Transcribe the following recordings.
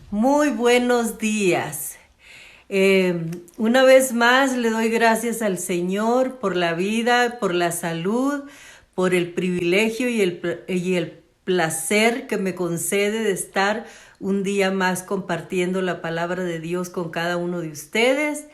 Muy buenos días. Una vez más le doy gracias al Señor por la vida, por la salud, por el privilegio y el placer que me concede de estar un día más compartiendo la palabra de Dios con cada uno de ustedes.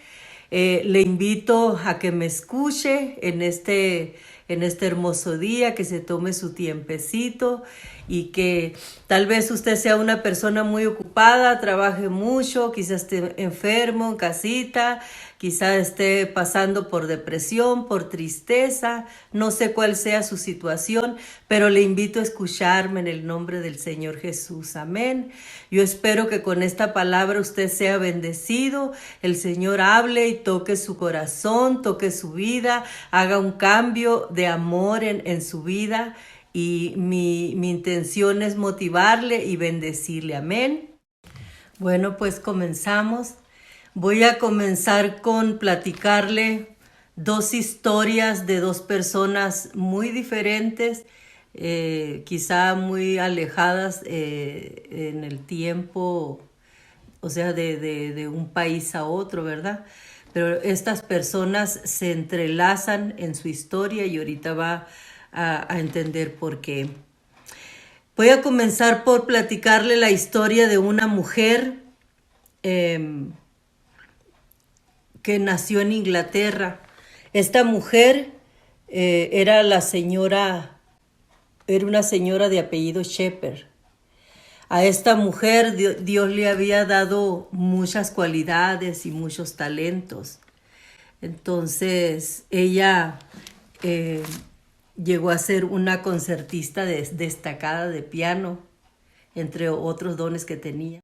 Le invito a que me escuche en este hermoso día, que se tome su tiempecito y que tal vez usted sea una persona muy ocupada, trabaje mucho, quizás esté enfermo en casita, quizás esté pasando por depresión, por tristeza, no sé cuál sea su situación, pero le invito a escucharme en el nombre del Señor Jesús. Amén. Yo espero que con esta palabra usted sea bendecido, el Señor hable y toque su corazón, toque su vida, haga un cambio de amor en su vida. Y mi intención es motivarle y bendecirle. Amén. Bueno, pues comenzamos. Voy a comenzar con platicarle dos historias de dos personas muy diferentes, quizá muy alejadas en el tiempo, o sea, de un país a otro, ¿verdad? Pero estas personas se entrelazan en su historia y ahorita va a entender por qué. Voy a comenzar por platicarle la historia de una mujer eh, que nació en Inglaterra. Esta mujer era una señora de apellido Shepherd. A esta mujer Dios le había dado muchas cualidades y muchos talentos. Entonces ella eh, llegó a ser una concertista destacada de piano, entre otros dones que tenía.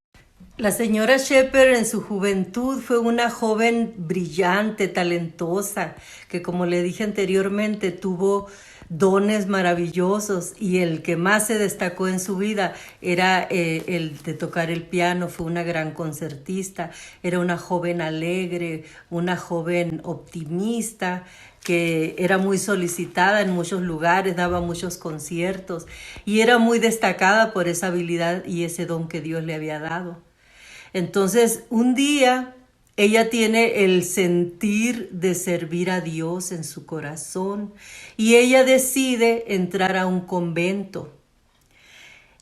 La señora Shepherd en su juventud fue una joven brillante, talentosa, que como le dije anteriormente tuvo dones maravillosos, y el que más se destacó en su vida era el de tocar el piano. Fue una gran concertista, era una joven alegre, una joven optimista, que era muy solicitada en muchos lugares, daba muchos conciertos y era muy destacada por esa habilidad y ese don que Dios le había dado. Entonces, un día ella tiene el sentir de servir a Dios en su corazón y ella decide entrar a un convento.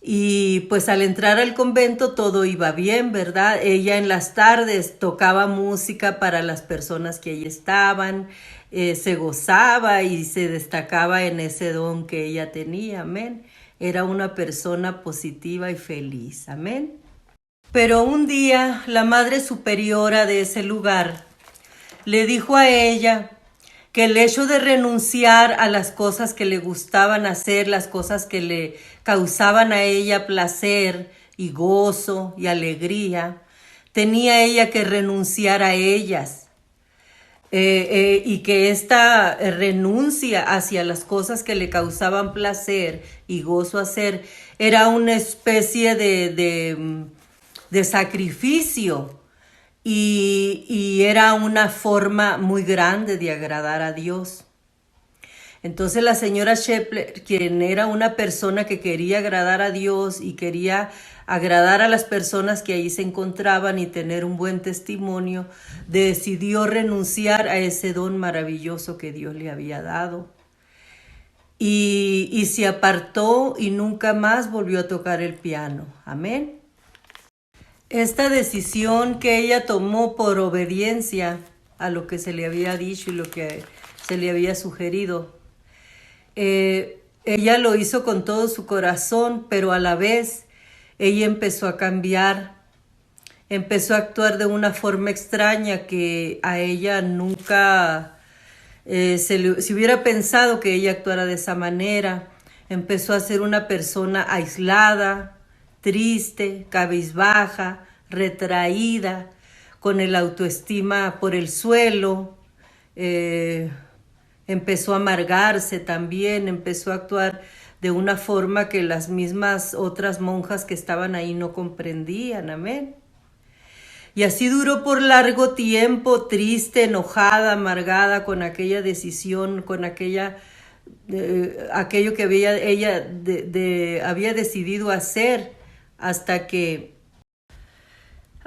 Y pues al entrar al convento todo iba bien, ¿verdad? Ella en las tardes tocaba música para las personas que allí estaban, se gozaba y se destacaba en ese don que ella tenía, amén. Era una persona positiva y feliz, amén. Pero un día la madre superiora de ese lugar le dijo a ella que el hecho de renunciar a las cosas que le gustaban hacer, las cosas que le causaban a ella placer y gozo y alegría, tenía ella que renunciar a ellas. Y que esta renuncia hacia las cosas que le causaban placer y gozo hacer era una especie de sacrificio, y era una forma muy grande de agradar a Dios. Entonces la señora Shepherd, quien era una persona que quería agradar a Dios y quería agradar a las personas que ahí se encontraban y tener un buen testimonio, decidió renunciar a ese don maravilloso que Dios le había dado. Y se apartó y nunca más volvió a tocar el piano. Amén. Esta decisión que ella tomó por obediencia a lo que se le había dicho y lo que se le había sugerido, ella lo hizo con todo su corazón, pero a la vez ella empezó a cambiar, empezó a actuar de una forma extraña que a ella nunca se hubiera pensado que ella actuara de esa manera. Empezó a ser una persona aislada, triste, cabizbaja, retraída, con el autoestima por el suelo. Empezó a amargarse también, empezó a actuar de una forma que las mismas otras monjas que estaban ahí no comprendían. Amén. Y así duró por largo tiempo, triste, enojada, amargada con aquella decisión, con aquello que ella había decidido hacer, hasta que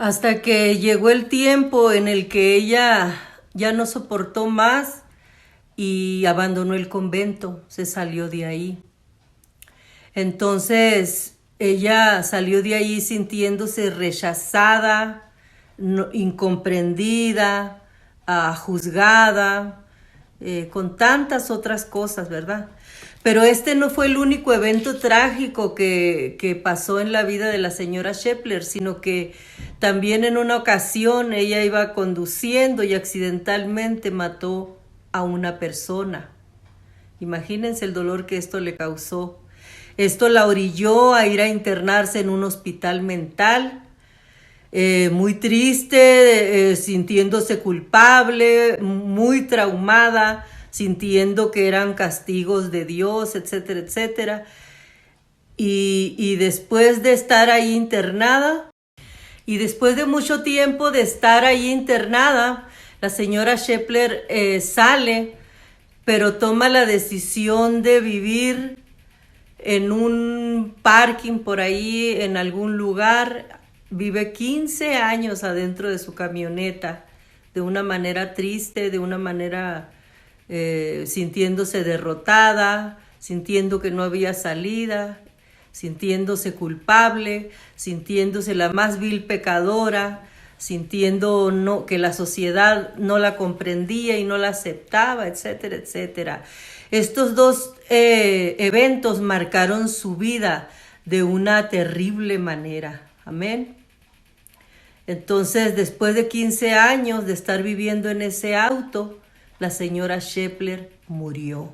hasta que llegó el tiempo en el que ella ya no soportó más y abandonó el convento, se salió de ahí. Entonces ella salió de ahí sintiéndose rechazada, incomprendida, juzgada, con tantas otras cosas, ¿verdad? Pero este no fue el único evento trágico que pasó en la vida de la señora Shepler, sino que también en una ocasión ella iba conduciendo y accidentalmente mató a una persona. Imagínense el dolor que esto le causó. Esto la orilló a ir a internarse en un hospital mental, muy triste, sintiéndose culpable, muy traumada, sintiendo que eran castigos de Dios, etcétera, etcétera. Y después de estar ahí internada, y después de mucho tiempo de estar ahí internada, la señora Shepler sale, pero toma la decisión de vivir en un parking por ahí, en algún lugar. Vive 15 años adentro de su camioneta, de una manera triste, de una manera sintiéndose derrotada, sintiendo que no había salida, sintiéndose culpable, sintiéndose la más vil pecadora, sintiendo que la sociedad no la comprendía y no la aceptaba, etcétera, etcétera. Estos dos eventos marcaron su vida de una terrible manera. Amén. Entonces, después de 15 años de estar viviendo en ese auto, la señora Shepler murió.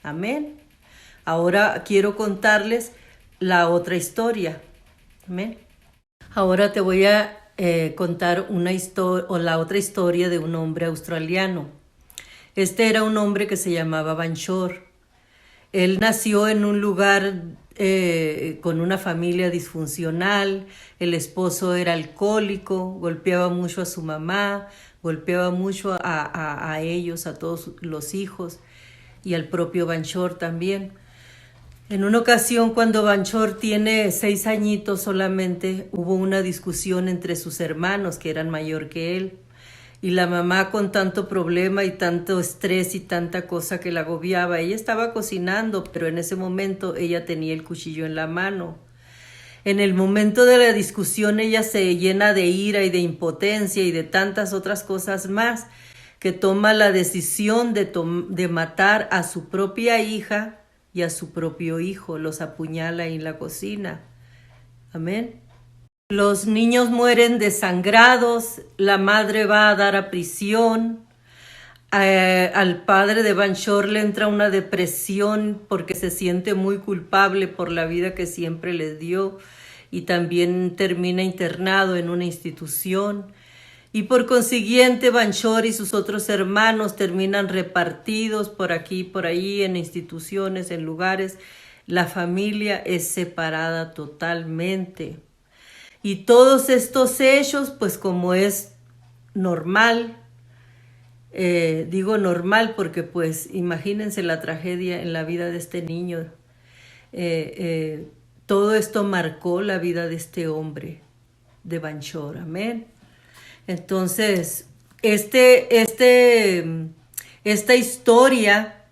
Amén. Ahora quiero contarles la otra historia. Amén. Ahora te voy a contar una historia o la otra historia de un hombre australiano. Este era un hombre que se llamaba Banchor. Él nació en un lugar con una familia disfuncional. El esposo era alcohólico, golpeaba mucho a su mamá, golpeaba mucho a ellos, a todos los hijos y al propio Banchor también. En una ocasión, cuando Banchor tiene 6 añitos solamente, hubo una discusión entre sus hermanos que eran mayor que él. Y la mamá, con tanto problema y tanto estrés y tanta cosa que la agobiaba, ella estaba cocinando, pero en ese momento ella tenía el cuchillo en la mano. En el momento de la discusión ella se llena de ira y de impotencia y de tantas otras cosas más, que toma la decisión de matar a su propia hija y a su propio hijo. Los apuñala en la cocina. Amén. Los niños mueren desangrados, la madre va a dar a prisión, al padre de Banchor le entra una depresión porque se siente muy culpable por la vida que siempre les dio y también termina internado en una institución. Y por consiguiente Banchor y sus otros hermanos terminan repartidos por aquí y por ahí en instituciones, en lugares. La familia es separada totalmente. Y todos estos hechos, pues como es normal, digo normal porque pues imagínense la tragedia en la vida de este niño. Todo esto marcó la vida de este hombre, de Banchor, amén. Entonces, esta historia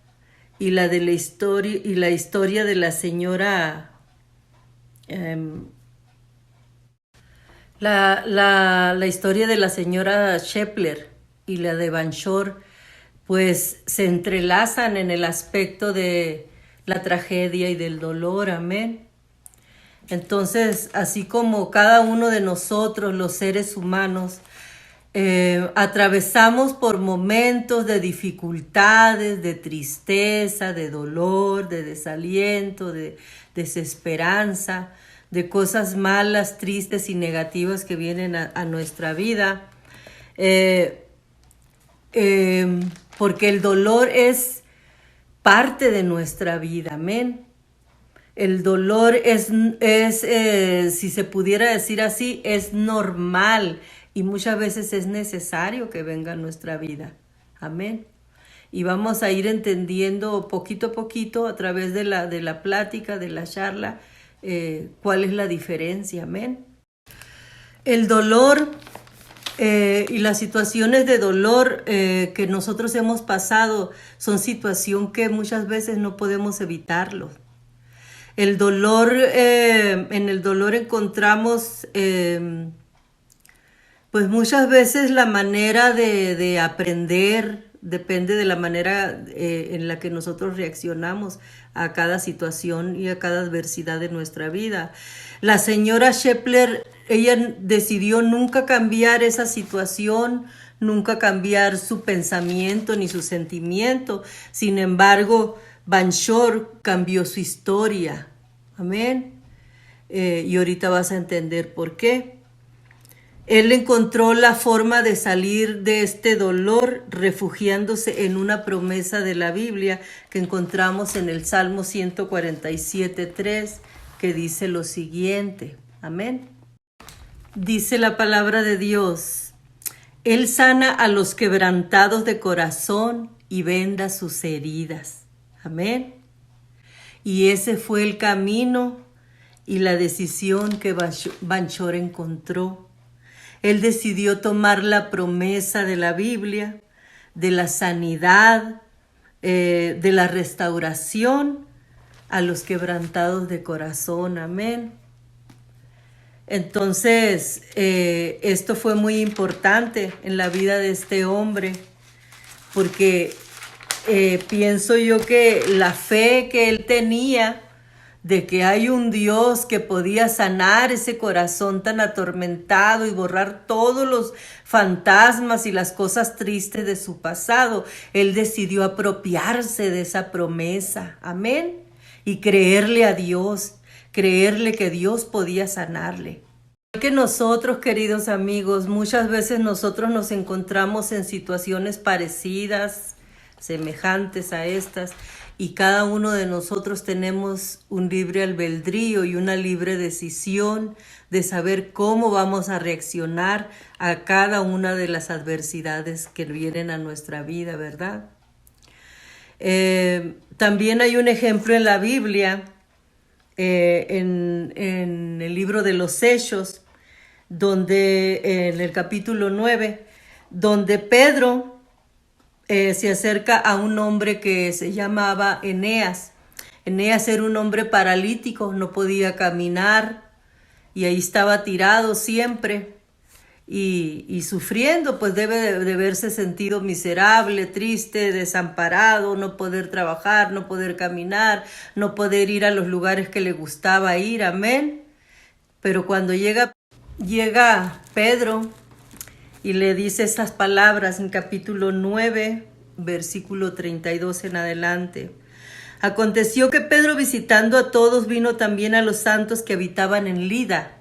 y la historia de la señora la historia de la señora Shepler y la de Banchor, pues se entrelazan en el aspecto de la tragedia y del dolor, amén. Entonces, así como cada uno de nosotros, los seres humanos, atravesamos por momentos de dificultades, de tristeza, de dolor, de desaliento, de desesperanza, de cosas malas, tristes y negativas que vienen a nuestra vida, porque el dolor es parte de nuestra vida, amén. El dolor es si se pudiera decir así, es normal y muchas veces es necesario que venga a nuestra vida, amén. Y vamos a ir entendiendo poquito a poquito a través de la plática, de la charla, cuál es la diferencia, amén. El dolor y las situaciones de dolor que nosotros hemos pasado son situaciones que muchas veces no podemos evitarlo. El dolor, en el dolor encontramos pues muchas veces la manera de aprender depende de la manera en la que nosotros reaccionamos a cada situación y a cada adversidad de nuestra vida. La señora Shepler, ella decidió nunca cambiar esa situación, nunca cambiar su pensamiento ni su sentimiento. Sin embargo, Van Shore cambió su historia. Amén. Y ahorita vas a entender por qué. Él encontró la forma de salir de este dolor refugiándose en una promesa de la Biblia que encontramos en el Salmo 147:3, que dice lo siguiente. Amén. Dice la palabra de Dios: Él sana a los quebrantados de corazón y venda sus heridas. Amén. Y ese fue el camino y la decisión que Van Shore encontró. Él decidió tomar la promesa de la Biblia, de la sanidad, de la restauración a los quebrantados de corazón. Amén. Entonces, esto fue muy importante en la vida de este hombre, porque pienso yo que la fe que él tenía de que hay un Dios que podía sanar ese corazón tan atormentado y borrar todos los fantasmas y las cosas tristes de su pasado, él decidió apropiarse de esa promesa. Amén. Y creerle a Dios, creerle que Dios podía sanarle. Que nosotros, queridos amigos, muchas veces nosotros nos encontramos en situaciones parecidas, semejantes a estas, y cada uno de nosotros tenemos un libre albedrío y una libre decisión de saber cómo vamos a reaccionar a cada una de las adversidades que vienen a nuestra vida, ¿verdad? También hay un ejemplo en la Biblia, en el libro de los Hechos, donde en el capítulo 9, donde Pedro se acerca a un hombre que se llamaba Eneas. Eneas era un hombre paralítico, no podía caminar y ahí estaba tirado siempre y sufriendo, pues debe de haberse sentido miserable, triste, desamparado, no poder trabajar, no poder caminar, no poder ir a los lugares que le gustaba ir. Amén. Pero cuando llega Pedro y le dice estas palabras en capítulo 9, versículo 32 en adelante. Aconteció que Pedro, visitando a todos, vino también a los santos que habitaban en Lida,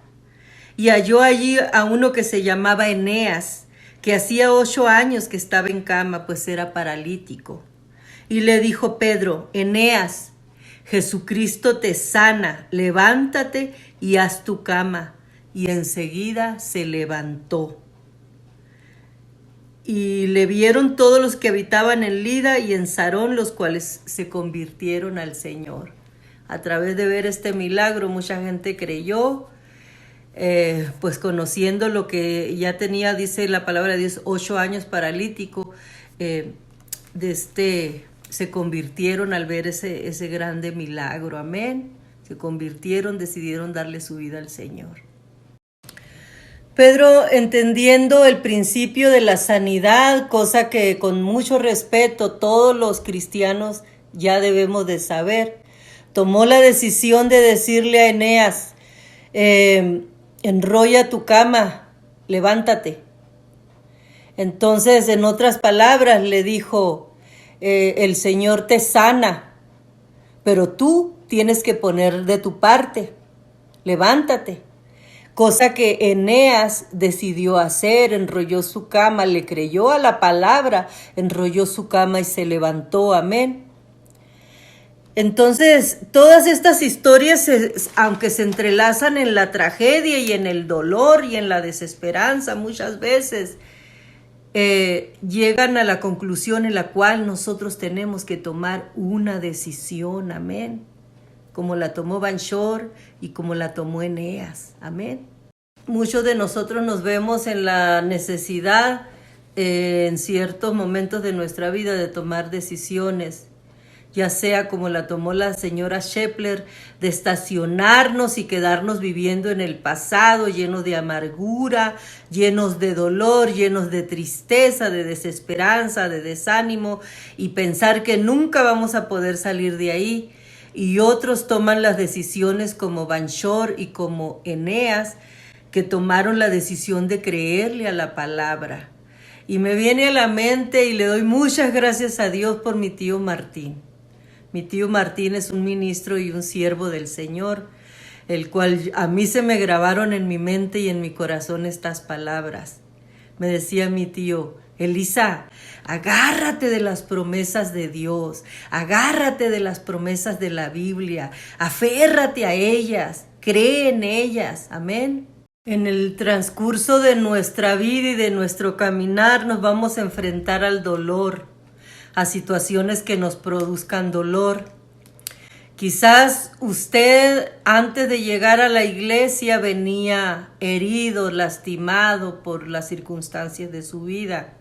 y halló allí a uno que se llamaba Eneas, que hacía 8 años que estaba en cama, pues era paralítico. Y le dijo Pedro: Eneas, Jesucristo te sana, levántate y haz tu cama. Y enseguida se levantó. Y le vieron todos los que habitaban en Lida y en Sarón, los cuales se convirtieron al Señor. A través de ver este milagro, mucha gente creyó, pues conociendo lo que ya tenía, dice la palabra de Dios, 8 años paralítico, se convirtieron al ver ese grande milagro. Amén. Se convirtieron, decidieron darle su vida al Señor. Pedro, entendiendo el principio de la sanidad, cosa que con mucho respeto todos los cristianos ya debemos de saber, tomó la decisión de decirle a Eneas: enrolla tu cama, levántate. Entonces, en otras palabras, le dijo: el Señor te sana, pero tú tienes que poner de tu parte, levántate. Cosa que Eneas decidió hacer, enrolló su cama, le creyó a la palabra, enrolló su cama y se levantó. Amén. Entonces, todas estas historias, aunque se entrelazan en la tragedia y en el dolor y en la desesperanza muchas veces, llegan a la conclusión en la cual nosotros tenemos que tomar una decisión. Amén. Como la tomó Van Shore y como la tomó Eneas. Amén. muchos de nosotros nos vemos en la necesidad en ciertos momentos de nuestra vida de tomar decisiones, ya sea como la tomó la señora Shepler, de estacionarnos y quedarnos viviendo en el pasado, llenos de amargura, llenos de dolor, llenos de tristeza, de desesperanza, de desánimo, y pensar que nunca vamos a poder salir de ahí. Y otros toman las decisiones como Banshor y como Eneas, que tomaron la decisión de creerle a la palabra. Y me viene a la mente y le doy muchas gracias a Dios por mi tío Martín. Mi tío Martín es un ministro y un siervo del Señor, el cual a mí se me grabaron en mi mente y en mi corazón estas palabras. Me decía mi tío: Elisa, agárrate de las promesas de Dios, agárrate de las promesas de la Biblia, aférrate a ellas, cree en ellas, amén. En el transcurso de nuestra vida y de nuestro caminar nos vamos a enfrentar al dolor, a situaciones que nos produzcan dolor. Quizás usted antes de llegar a la iglesia venía herido, lastimado por las circunstancias de su vida.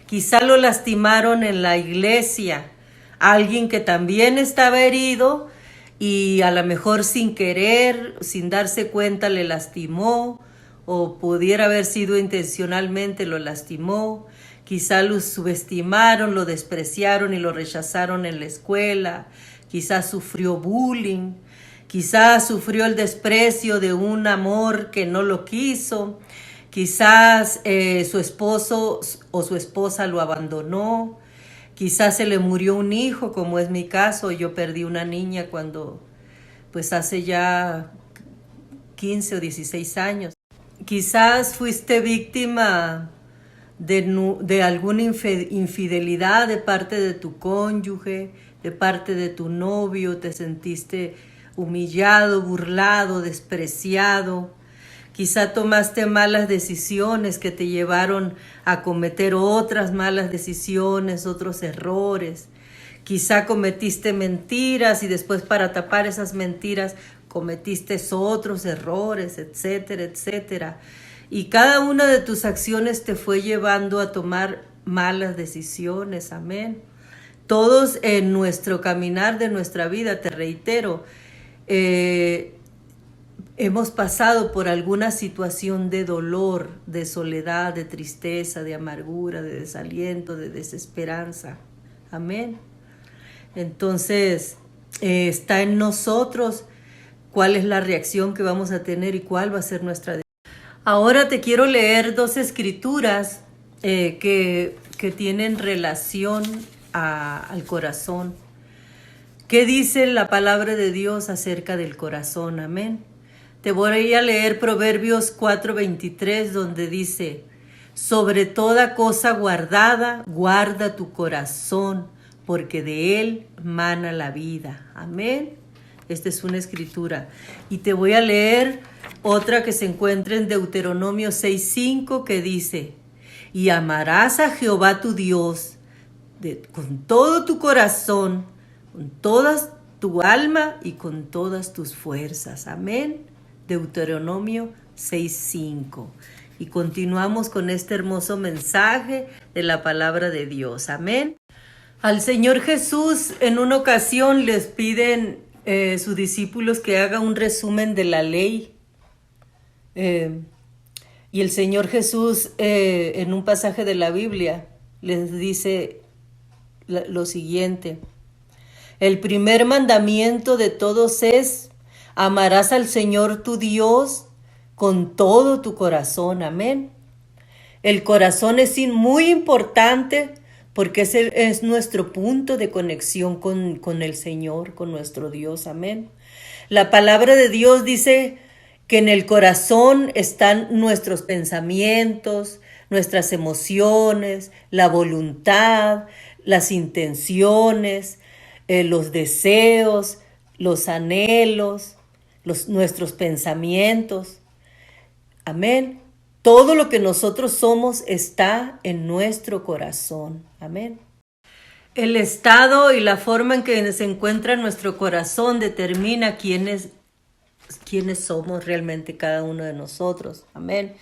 Quizá lo lastimaron en la iglesia, alguien que también estaba herido y a lo mejor sin querer, sin darse cuenta le lastimó, o pudiera haber sido intencionalmente lo lastimó. Quizá lo subestimaron, lo despreciaron y lo rechazaron en la escuela. Quizás sufrió bullying, quizás sufrió el desprecio de un amor que no lo quiso, quizás su esposo o su esposa lo abandonó, quizás se le murió un hijo, como es mi caso. Yo perdí una niña cuando, pues hace ya 15 o 16 años. Quizás fuiste víctima de alguna infidelidad de parte de tu cónyuge, de parte de tu novio, te sentiste humillado, burlado, despreciado. Quizá tomaste malas decisiones que te llevaron a cometer otras malas decisiones, otros errores. Quizá cometiste mentiras y después, para tapar esas mentiras, cometiste otros errores, etcétera, etcétera. Y cada una de tus acciones te fue llevando a tomar malas decisiones, amén. Todos en nuestro caminar de nuestra vida, te reitero, hemos pasado por alguna situación de dolor, de soledad, de tristeza, de amargura, de desaliento, de desesperanza, amén. Entonces, está en nosotros cuál es la reacción que vamos a tener y cuál va a ser nuestra decisión. Ahora te quiero leer dos escrituras que tienen relación al corazón. ¿Qué dice la palabra de Dios acerca del corazón? Amén. Te voy a leer Proverbios 4:23, donde dice: sobre toda cosa guardada, guarda tu corazón, porque de él mana la vida. Amén. Esta es una escritura. Y te voy a leer otra que se encuentra en Deuteronomio 6:5, que dice: y amarás a Jehová tu Dios con todo tu corazón, con toda tu alma y con todas tus fuerzas. Amén. Deuteronomio 6:5. Y continuamos con este hermoso mensaje de la palabra de Dios. Amén. Al Señor Jesús en una ocasión les piden sus discípulos que haga un resumen de la ley. Y el Señor Jesús en un pasaje de la Biblia les dice lo siguiente: el primer mandamiento de todos es: amarás al Señor tu Dios con todo tu corazón. Amén. El corazón es muy importante porque es nuestro punto de conexión con el Señor, con nuestro Dios. Amén. La palabra de Dios dice que en el corazón están nuestros pensamientos, nuestras emociones, la voluntad, las intenciones, los deseos, los anhelos, nuestros pensamientos. Amén. Todo lo que nosotros somos está en nuestro corazón. Amén. El estado y la forma en que se encuentra nuestro corazón determina quiénes quiénes somos realmente cada uno de nosotros. Amén.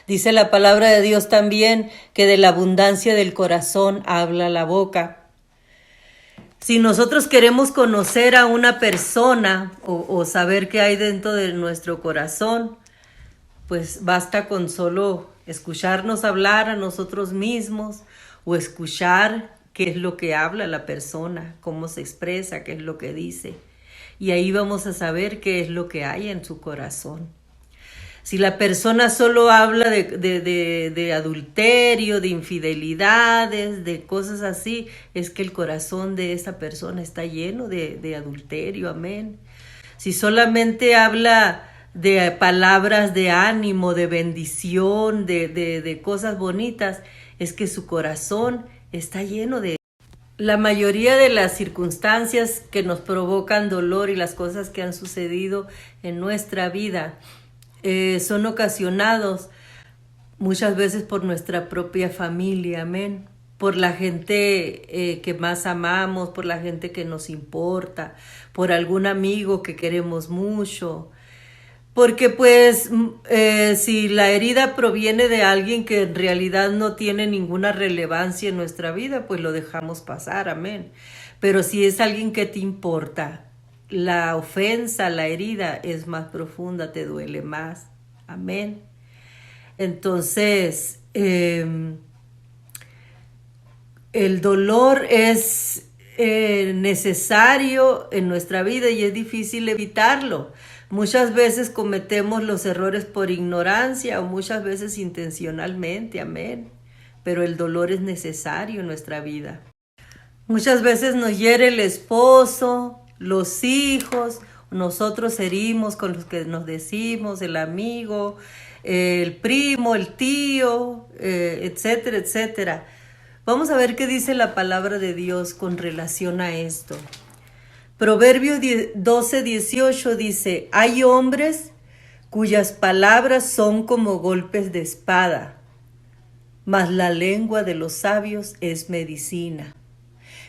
Dice la palabra de Dios también que de la abundancia del corazón habla la boca. Si nosotros queremos conocer a una persona o saber qué hay dentro de nuestro corazón, pues basta con solo escucharnos hablar a nosotros mismos o escuchar qué es lo que habla la persona, cómo se expresa, qué es lo que dice. Y ahí vamos a saber qué es lo que hay en su corazón. Si la persona solo habla de adulterio, de infidelidades, de cosas así, es que el corazón de esa persona está lleno de adulterio, amén. Si solamente habla de palabras de ánimo, de bendición, de cosas bonitas, es que su corazón está lleno de... La mayoría de las circunstancias que nos provocan dolor y las cosas que han sucedido en nuestra vida son ocasionados muchas veces por nuestra propia familia, amén. Por la gente que más amamos, por la gente que nos importa, por algún amigo que queremos mucho. Porque pues si la herida proviene de alguien que en realidad no tiene ninguna relevancia en nuestra vida, pues lo dejamos pasar, amén. Pero si es alguien que te importa, la ofensa, la herida es más profunda, te duele más, amén. Entonces, el dolor es necesario en nuestra vida y es difícil evitarlo. Muchas veces cometemos los errores por ignorancia o muchas veces intencionalmente, amén. Pero el dolor es necesario en nuestra vida. Muchas veces nos hiere el esposo, los hijos, nosotros herimos con los que nos decimos, el amigo, el primo, el tío, etcétera, etcétera. Vamos a ver qué dice la palabra de Dios con relación a esto. Proverbios 12:18 dice, hay hombres cuyas palabras son como golpes de espada, mas la lengua de los sabios es medicina.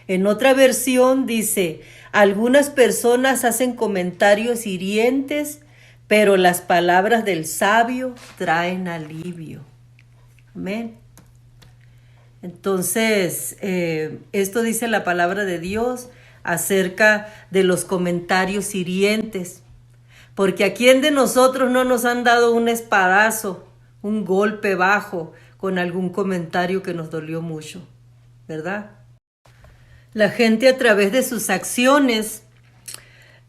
En otra versión dice, algunas personas hacen comentarios hirientes, pero las palabras del sabio traen alivio. Amén. Entonces, esto dice la palabra de Dios acerca de los comentarios hirientes. Porque a quién de nosotros no nos han dado un espadazo, un golpe bajo con algún comentario que nos dolió mucho, ¿verdad? La gente a través de sus acciones,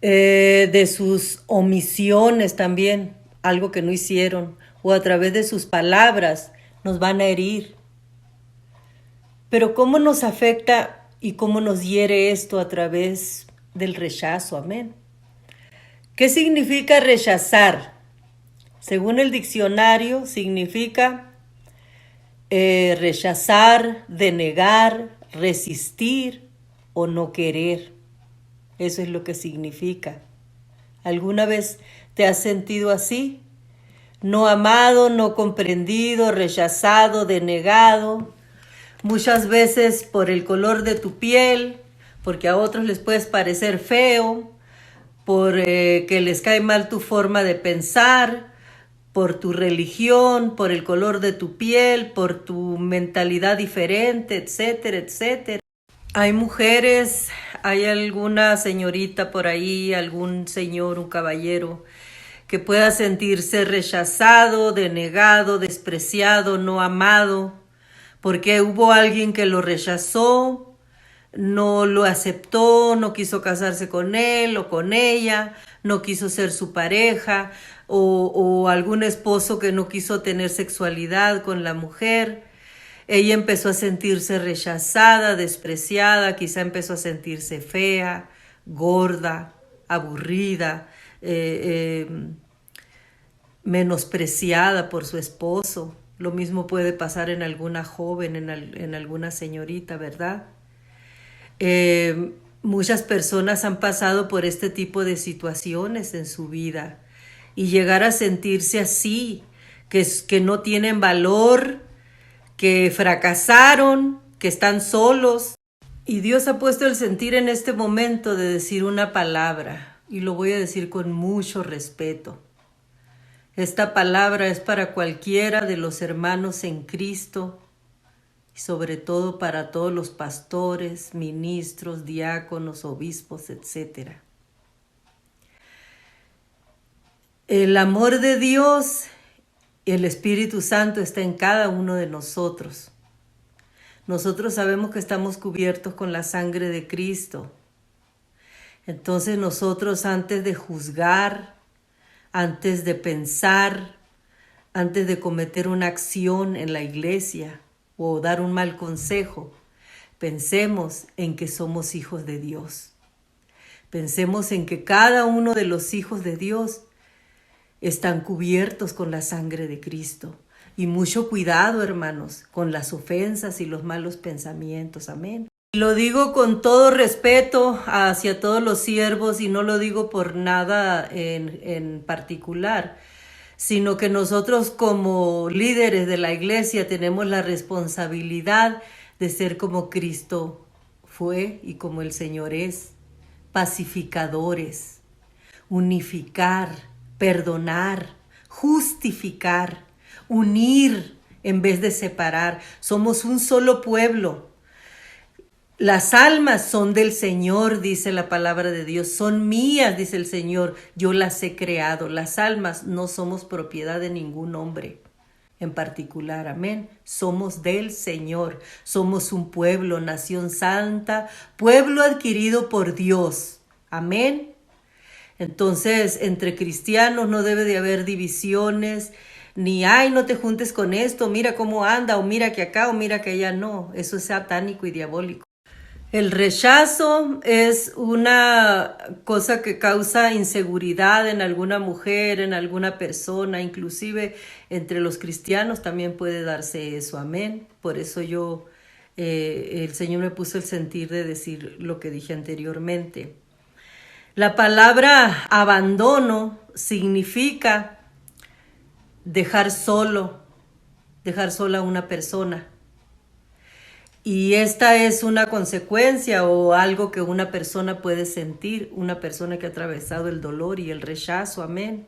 de sus omisiones también, algo que no hicieron, o a través de sus palabras, nos van a herir. Pero ¿cómo nos afecta y cómo nos hiere esto a través del rechazo? Amén. ¿Qué significa rechazar? Según el diccionario, significa rechazar, denegar, resistir o no querer. Eso es lo que significa. ¿Alguna vez te has sentido así? No amado, no comprendido, rechazado, denegado. Muchas veces por el color de tu piel, porque a otros les puedes parecer feo, por que les cae mal tu forma de pensar, por tu religión, por el color de tu piel, por tu mentalidad diferente, etcétera, etcétera. Hay mujeres, hay alguna señorita por ahí, algún señor, un caballero, que pueda sentirse rechazado, denegado, despreciado, no amado, porque hubo alguien que lo rechazó, no lo aceptó, no quiso casarse con él o con ella, no quiso ser su pareja, o algún esposo que no quiso tener sexualidad con la mujer. Ella empezó a sentirse rechazada, despreciada, quizá empezó a sentirse fea, gorda, aburrida, menospreciada por su esposo. Lo mismo puede pasar en alguna joven, en alguna señorita, ¿verdad? Muchas personas han pasado por este tipo de situaciones en su vida y llegar a sentirse así, que no tienen valor, que fracasaron, que están solos. Y Dios ha puesto el sentir en este momento de decir una palabra, y lo voy a decir con mucho respeto. Esta palabra es para cualquiera de los hermanos en Cristo y sobre todo para todos los pastores, ministros, diáconos, obispos, etc. El amor de Dios y el Espíritu Santo está en cada uno de nosotros. Nosotros sabemos que estamos cubiertos con la sangre de Cristo. Entonces nosotros, antes de juzgar, antes de pensar, antes de cometer una acción en la iglesia o dar un mal consejo, pensemos en que somos hijos de Dios. Pensemos en que cada uno de los hijos de Dios están cubiertos con la sangre de Cristo. Y mucho cuidado, hermanos, con las ofensas y los malos pensamientos. Amén. Lo digo con todo respeto hacia todos los siervos y no lo digo por nada en particular, sino que nosotros como líderes de la iglesia tenemos la responsabilidad de ser como Cristo fue y como el Señor es, pacificadores, unificar, perdonar, justificar, unir en vez de separar. Somos un solo pueblo. Las almas son del Señor, dice la palabra de Dios. Son mías, dice el Señor. Yo las he creado. Las almas no somos propiedad de ningún hombre en particular. Amén. Somos del Señor. Somos un pueblo, nación santa, pueblo adquirido por Dios. Amén. Entonces, entre cristianos no debe de haber divisiones, ni, ay, no te juntes con esto, mira cómo anda, o mira que acá, o mira que allá. No, eso es satánico y diabólico. El rechazo es una cosa que causa inseguridad en alguna mujer, en alguna persona, inclusive entre los cristianos también puede darse eso, amén. Por eso el Señor me puso el sentir de decir lo que dije anteriormente. La palabra abandono significa dejar sola a una persona. Y esta es una consecuencia o algo que una persona puede sentir, una persona que ha atravesado el dolor y el rechazo, amén.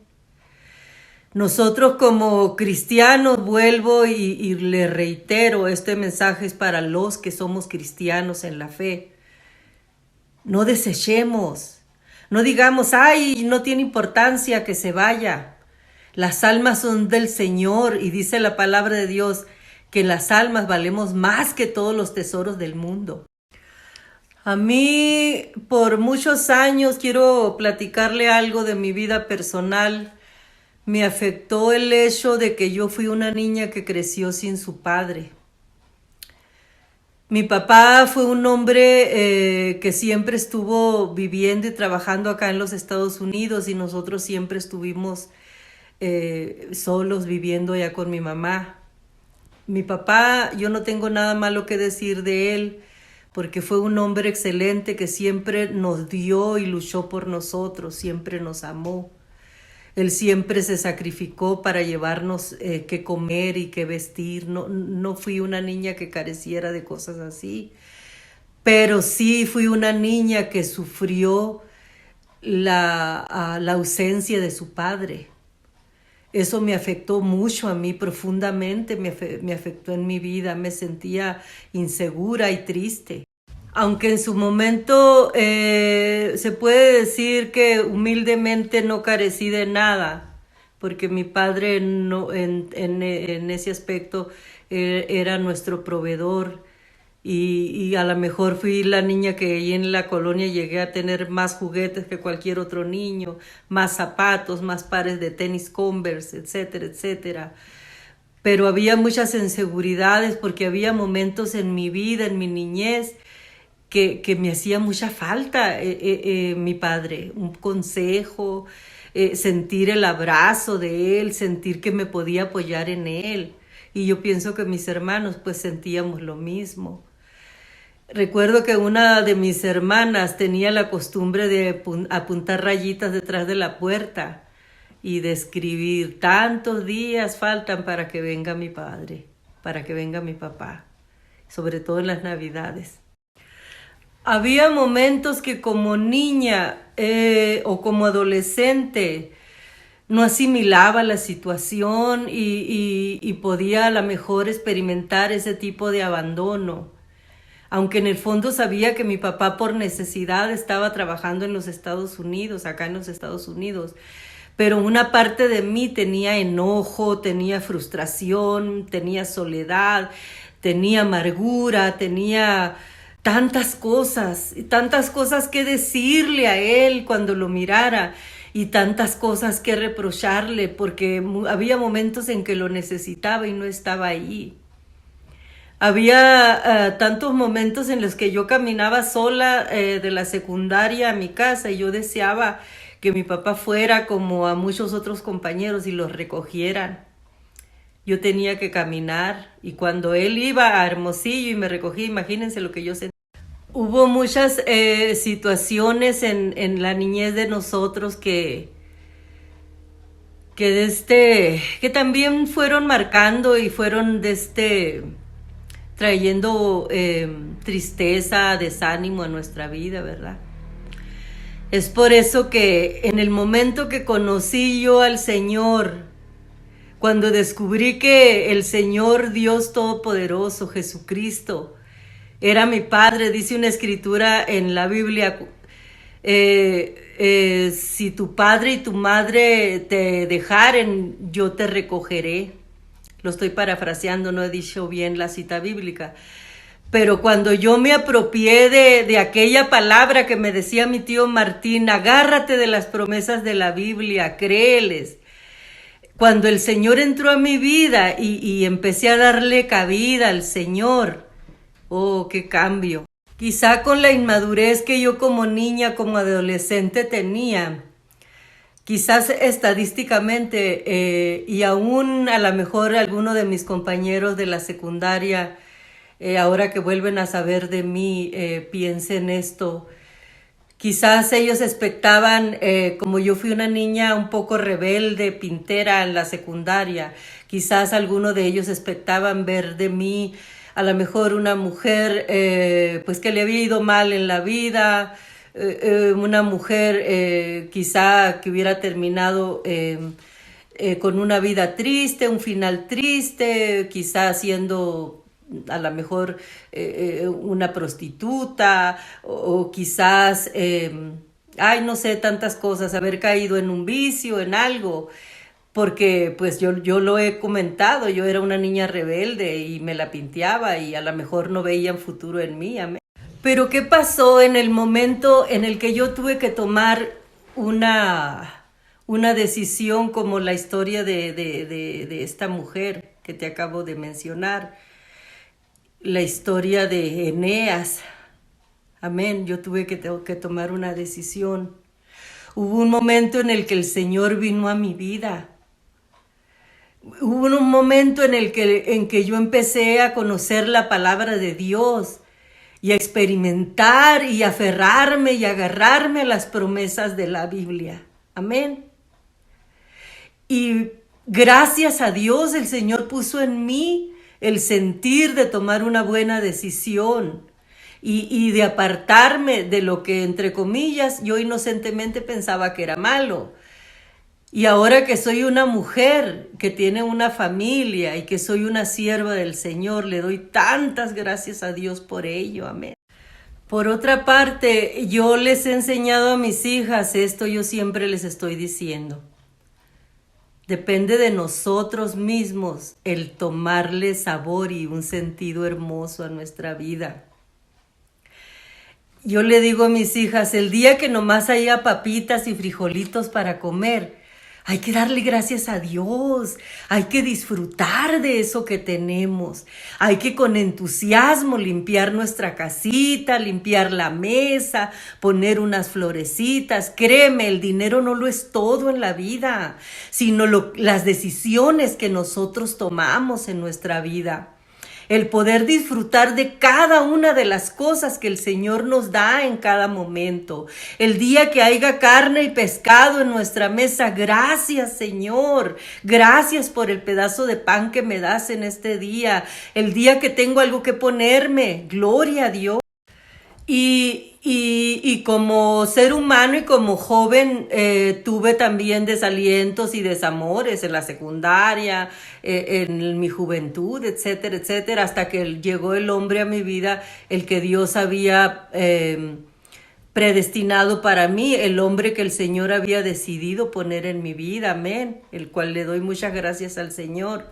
Nosotros como cristianos, vuelvo y le reitero, este mensaje es para los que somos cristianos en la fe. No desechemos, no digamos, ay, no tiene importancia que se vaya. Las almas son del Señor y dice la palabra de Dios, que las almas valemos más que todos los tesoros del mundo. A mí, por muchos años, quiero platicarle algo de mi vida personal. Me afectó el hecho de que yo fui una niña que creció sin su padre. Mi papá fue un hombre que siempre estuvo viviendo y trabajando acá en los Estados Unidos y nosotros siempre estuvimos solos viviendo allá con mi mamá. Mi papá, yo no tengo nada malo que decir de él, porque fue un hombre excelente que siempre nos dio y luchó por nosotros, siempre nos amó. Él siempre se sacrificó para llevarnos qué comer y qué vestir. No fui una niña que careciera de cosas así, pero sí fui una niña que sufrió la ausencia de su padre. Eso me afectó mucho a mí profundamente, me afectó en mi vida, me sentía insegura y triste. Aunque en su momento se puede decir que humildemente no carecí de nada, porque mi padre no, en ese aspecto era nuestro proveedor. Y a lo mejor fui la niña que ahí en la colonia llegué a tener más juguetes que cualquier otro niño, más zapatos, más pares de tenis Converse, etcétera, etcétera. Pero había muchas inseguridades porque había momentos en mi vida, en mi niñez, que me hacía mucha falta mi padre, un consejo, sentir el abrazo de él, sentir que me podía apoyar en él. Y yo pienso que mis hermanos pues sentíamos lo mismo. Recuerdo que una de mis hermanas tenía la costumbre de apuntar rayitas detrás de la puerta y de escribir, tantos días faltan para que venga mi padre, para que venga mi papá, sobre todo en las Navidades. Había momentos que como niña o como adolescente no asimilaba la situación y podía a lo mejor experimentar ese tipo de abandono. Aunque en el fondo sabía que mi papá por necesidad estaba trabajando en los Estados Unidos, acá en los Estados Unidos. Pero una parte de mí tenía enojo, tenía frustración, tenía soledad, tenía amargura, tenía tantas cosas que decirle a él cuando lo mirara y tantas cosas que reprocharle porque había momentos en que lo necesitaba y no estaba ahí. Había tantos momentos en los que yo caminaba sola de la secundaria a mi casa y yo deseaba que mi papá fuera como a muchos otros compañeros y los recogieran. Yo tenía que caminar y cuando él iba a Hermosillo y me recogía, imagínense lo que yo sentía. Hubo muchas situaciones en la niñez de nosotros que también fueron marcando y fueron trayendo tristeza, desánimo a nuestra vida, ¿verdad? Es por eso que en el momento que conocí yo al Señor, cuando descubrí que el Señor Dios Todopoderoso, Jesucristo, era mi Padre, dice una escritura en la Biblia, si tu padre y tu madre te dejaren, yo te recogeré. Lo estoy parafraseando, no he dicho bien la cita bíblica. Pero cuando yo me apropié de aquella palabra que me decía mi tío Martín, agárrate de las promesas de la Biblia, créeles. Cuando el Señor entró a mi vida y empecé a darle cabida al Señor, oh, qué cambio. Quizá con la inmadurez que yo como niña, como adolescente tenía, quizás estadísticamente y aún a lo mejor alguno de mis compañeros de la secundaria, ahora que vuelven a saber de mí, piensen esto. Quizás ellos expectaban, como yo fui una niña un poco rebelde, pintera en la secundaria, quizás alguno de ellos expectaban ver de mí a lo mejor una mujer pues que le había ido mal en la vida, una mujer quizá que hubiera terminado con una vida triste, un final triste, quizá siendo a lo mejor una prostituta o quizás, no sé, tantas cosas, haber caído en un vicio, en algo. Porque pues yo lo he comentado, yo era una niña rebelde y me la pinteaba y a lo mejor no veían futuro en mí. Amén. Pero ¿qué pasó en el momento en el que yo tuve que tomar una decisión como la historia de esta mujer que te acabo de mencionar? La historia de Eneas. Amén, yo tuve que tomar una decisión. Hubo un momento en el que el Señor vino a mi vida. Hubo un momento en que yo empecé a conocer la palabra de Dios y a experimentar y aferrarme y agarrarme a las promesas de la Biblia. Amén. Y gracias a Dios el Señor puso en mí el sentir de tomar una buena decisión y de apartarme de lo que, entre comillas, yo inocentemente pensaba que era malo. Y ahora que soy una mujer que tiene una familia y que soy una sierva del Señor, le doy tantas gracias a Dios por ello. Amén. Por otra parte, yo les he enseñado a mis hijas esto, yo siempre les estoy diciendo. Depende de nosotros mismos el tomarle sabor y un sentido hermoso a nuestra vida. Yo le digo a mis hijas, el día que nomás haya papitas y frijolitos para comer, hay que darle gracias a Dios, hay que disfrutar de eso que tenemos, hay que con entusiasmo limpiar nuestra casita, limpiar la mesa, poner unas florecitas. Créeme, el dinero no lo es todo en la vida, sino las decisiones que nosotros tomamos en nuestra vida. El poder disfrutar de cada una de las cosas que el Señor nos da en cada momento. El día que haya carne y pescado en nuestra mesa, gracias Señor, gracias por el pedazo de pan que me das en este día. El día que tengo algo que ponerme, gloria a Dios. Y como ser humano y como joven tuve también desalientos y desamores en la secundaria, en mi juventud, etcétera, etcétera, hasta que llegó el hombre a mi vida, el que Dios había predestinado para mí, el hombre que el Señor había decidido poner en mi vida, amén, el cual le doy muchas gracias al Señor.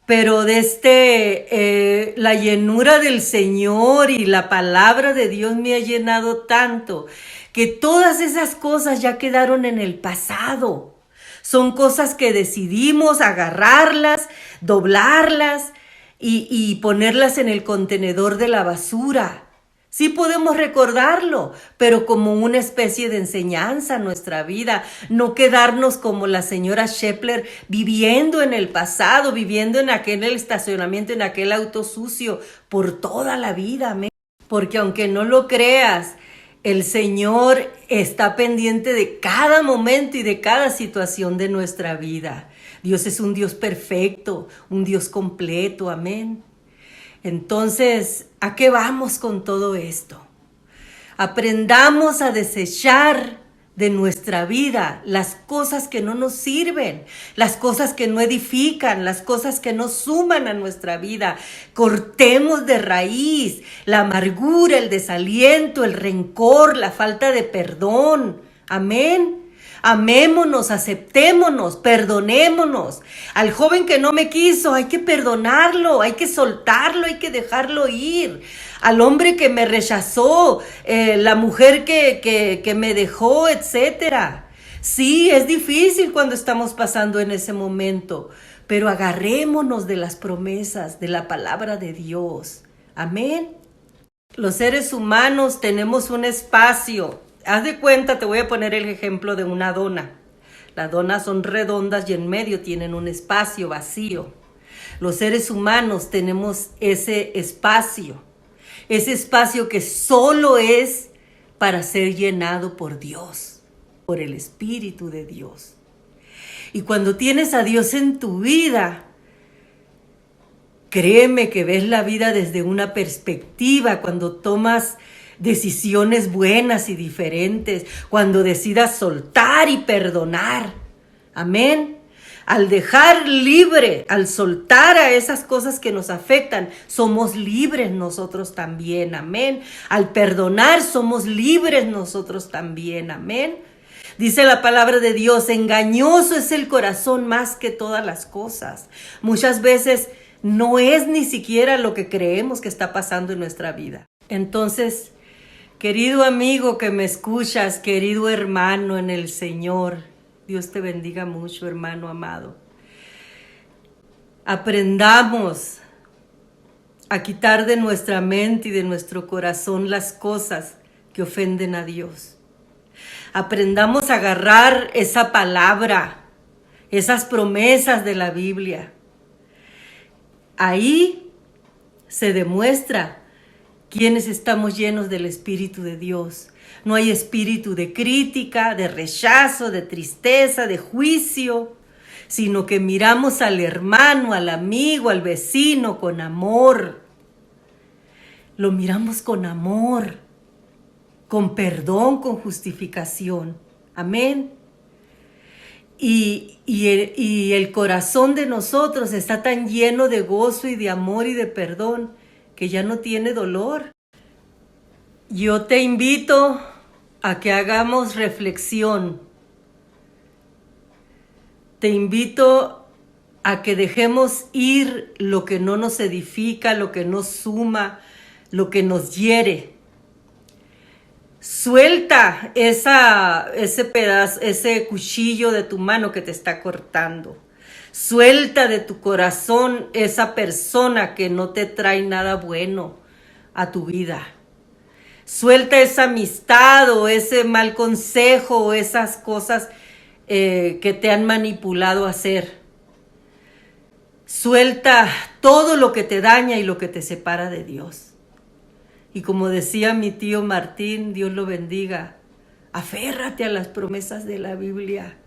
Pero la llenura del Señor y la palabra de Dios me ha llenado tanto que todas esas cosas ya quedaron en el pasado. Son cosas que decidimos agarrarlas, doblarlas y ponerlas en el contenedor de la basura. Sí podemos recordarlo, pero como una especie de enseñanza a nuestra vida, no quedarnos como la señora Shepler viviendo en el pasado, viviendo en aquel estacionamiento, en aquel auto sucio por toda la vida, amén. Porque aunque no lo creas, el Señor está pendiente de cada momento y de cada situación de nuestra vida. Dios es un Dios perfecto, un Dios completo, amén. Entonces, ¿a qué vamos con todo esto? Aprendamos a desechar de nuestra vida las cosas que no nos sirven, las cosas que no edifican, las cosas que no suman a nuestra vida. Cortemos de raíz la amargura, el desaliento, el rencor, la falta de perdón. Amén. Amémonos, aceptémonos, perdonémonos. Al joven que no me quiso, hay que perdonarlo, hay que soltarlo, hay que dejarlo ir. Al hombre que me rechazó, la mujer que me dejó, etcétera. Sí, es difícil cuando estamos pasando en ese momento, pero agarrémonos de las promesas, de la palabra de Dios. Amén. Los seres humanos tenemos un espacio. Haz de cuenta, te voy a poner el ejemplo de una dona. Las donas son redondas y en medio tienen un espacio vacío. Los seres humanos tenemos ese espacio que solo es para ser llenado por Dios, por el Espíritu de Dios. Y cuando tienes a Dios en tu vida, créeme que ves la vida desde una perspectiva, cuando tomas decisiones buenas y diferentes, cuando decidas soltar y perdonar. Amén. Al dejar libre, al soltar a esas cosas que nos afectan, somos libres nosotros también. Amén. Al perdonar, somos libres nosotros también. Amén. Dice la palabra de Dios, engañoso es el corazón más que todas las cosas. Muchas veces no es ni siquiera lo que creemos que está pasando en nuestra vida. Entonces, querido amigo que me escuchas, querido hermano en el Señor, Dios te bendiga mucho, hermano amado. Aprendamos a quitar de nuestra mente y de nuestro corazón las cosas que ofenden a Dios. Aprendamos a agarrar esa palabra, esas promesas de la Biblia. Ahí se demuestra quienes estamos llenos del Espíritu de Dios. No hay espíritu de crítica, de rechazo, de tristeza, de juicio, sino que miramos al hermano, al amigo, al vecino con amor. Lo miramos con amor, con perdón, con justificación. Amén. Y el corazón de nosotros está tan lleno de gozo y de amor y de perdón que ya no tiene dolor. Yo te invito a que hagamos reflexión. Te invito a que dejemos ir lo que no nos edifica, lo que nos suma, lo que nos hiere. Suelta ese pedazo, ese cuchillo de tu mano que te está cortando. Suelta de tu corazón esa persona que no te trae nada bueno a tu vida. Suelta esa amistad o ese mal consejo o esas cosas que te han manipulado a hacer. Suelta todo lo que te daña y lo que te separa de Dios. Y como decía mi tío Martín, Dios lo bendiga, aférrate a las promesas de la Biblia.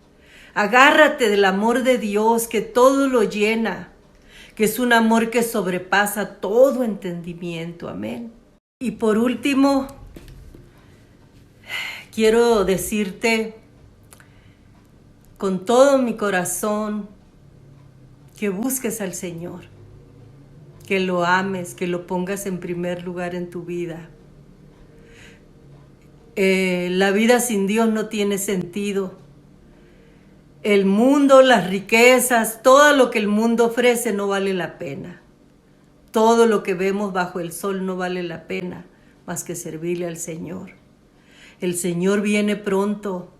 Agárrate del amor de Dios que todo lo llena, que es un amor que sobrepasa todo entendimiento. Amén. Y por último, quiero decirte con todo mi corazón que busques al Señor, que lo ames, que lo pongas en primer lugar en tu vida. La vida sin Dios no tiene sentido. El mundo, las riquezas, todo lo que el mundo ofrece no vale la pena. Todo lo que vemos bajo el sol no vale la pena más que servirle al Señor. El Señor viene pronto.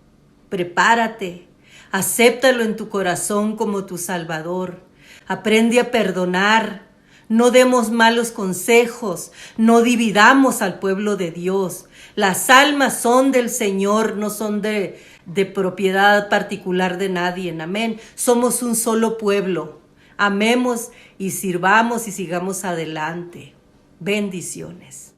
Prepárate. Acéptalo en tu corazón como tu Salvador. Aprende a perdonar. No demos malos consejos. No dividamos al pueblo de Dios. Las almas son del Señor, no son de propiedad particular de nadie. Amén. Somos un solo pueblo. Amemos y sirvamos y sigamos adelante. Bendiciones.